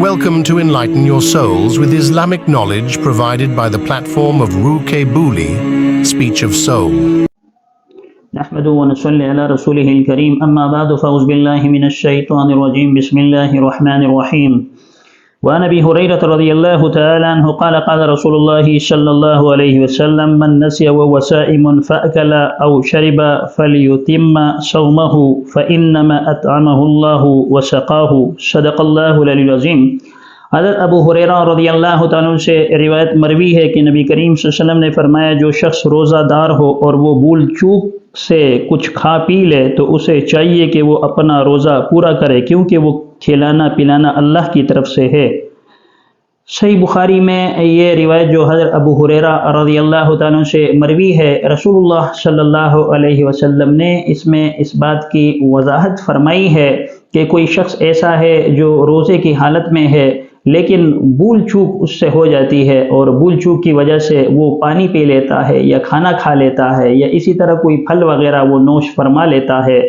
Welcome to Enlighten Your Souls with Islamic knowledge provided by the platform of Ruke Buli, Speech of Soul. نحمده ونصلي على رسوله الكريم أما بعد فأعوذ بالله من الشيطان الرجيم بسم الله الرحمن الرحيم وعن أبي هريرة رضي الله تعالى عنه قال قال رسول الله صلى الله عليه وسلم من نسي وهو صائم فأكل أو شرب فليتم صومه فإنما أطعمه الله وسقاه صدق الله العلي العظيم۔ حضرت ابو ہریرہ رضی اللہ تعالیٰ سے روایت مروی ہے کہ نبی کریم صلی اللہ علیہ وسلم نے فرمایا جو شخص روزہ دار ہو اور وہ بھول چوک سے کچھ کھا پی لے تو اسے چاہیے کہ وہ اپنا روزہ پورا کرے کیونکہ وہ کھلانا پلانا اللہ کی طرف سے ہے۔ صحیح بخاری میں یہ روایت جو حضرت ابو ہریرہ رضی اللہ تعالیٰ سے مروی ہے، رسول اللہ صلی اللہ علیہ وسلم نے اس میں اس بات کی وضاحت فرمائی ہے کہ کوئی شخص ایسا ہے جو روزے کی حالت میں ہے لیکن بھول چوک اس سے ہو جاتی ہے اور بھول چوک کی وجہ سے وہ پانی پی لیتا ہے یا کھانا کھا لیتا ہے یا اسی طرح کوئی پھل وغیرہ وہ نوش فرما لیتا ہے،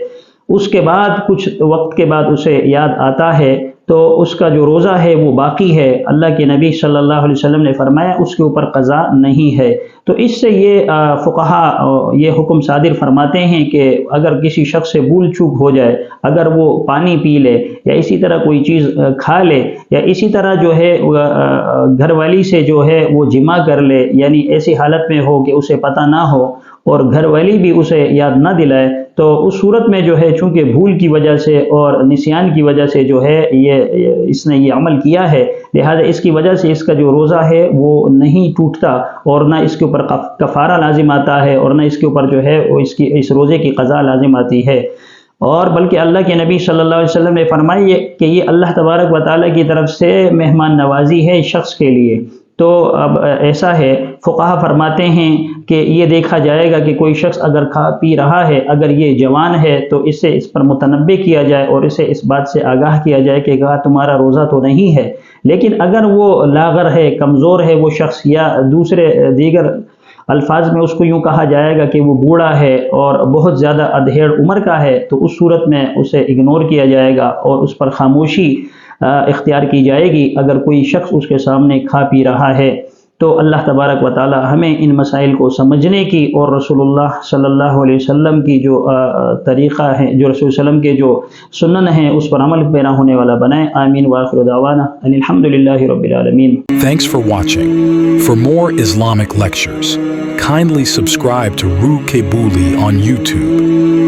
اس کے بعد کچھ وقت کے بعد اسے یاد آتا ہے تو اس کا جو روزہ ہے وہ باقی ہے۔ اللہ کے نبی صلی اللہ علیہ وسلم نے فرمایا اس کے اوپر قضا نہیں ہے۔ تو اس سے یہ فقہا یہ حکم صادر فرماتے ہیں کہ اگر کسی شخص سے بھول چوک ہو جائے، اگر وہ پانی پی لے یا اسی طرح کوئی چیز کھا لے یا اسی طرح جو ہے گھر والی سے جو ہے وہ جمع کر لے، یعنی ایسی حالت میں ہو کہ اسے پتہ نہ ہو اور گھر والی بھی اسے یاد نہ دلائے، تو اس صورت میں جو ہے چونکہ بھول کی وجہ سے اور نسیان کی وجہ سے جو ہے اس نے یہ عمل کیا ہے، لہذا اس کی وجہ سے اس کا جو روزہ ہے وہ نہیں ٹوٹتا اور نہ اس کے اوپر کفارہ لازم آتا ہے اور نہ اس کے اوپر جو ہے وہ اس روزے کی قضا لازم آتی ہے، اور بلکہ اللہ کے نبی صلی اللہ علیہ وسلم نے فرمایا کہ یہ اللہ تبارک و تعالیٰ کی طرف سے مہمان نوازی ہے شخص کے لیے۔ تو اب ایسا ہے، فقہا فرماتے ہیں کہ یہ دیکھا جائے گا کہ کوئی شخص اگر کھا پی رہا ہے، اگر یہ جوان ہے تو اسے اس پر متنبہ کیا جائے اور اسے اس بات سے آگاہ کیا جائے کہ تمہارا روزہ تو نہیں ہے، لیکن اگر وہ لاغر ہے، کمزور ہے وہ شخص، یا دیگر الفاظ میں اس کو یوں کہا جائے گا کہ وہ بوڑھا ہے اور بہت زیادہ ادھیڑ عمر کا ہے، تو اس صورت میں اسے اگنور کیا جائے گا اور اس پر خاموشی اختیار کی جائے گی اگر کوئی شخص اس کے سامنے کھا پی رہا ہے۔ تو اللہ تبارک و تعالی ہمیں ان مسائل کو سمجھنے کی اور رسول اللہ صلی اللہ علیہ وسلم کی جو طریقہ ہے، جو رسول اللہ علیہ وسلم کے جو سنن ہیں اس پر عمل پیرا ہونے والا بنائے۔ آمین وآخر دعوانا ان الحمدللہ رب العالمین۔ Thanks for watching. For more Islamic lectures, kindly subscribe to Ruke Buli on YouTube.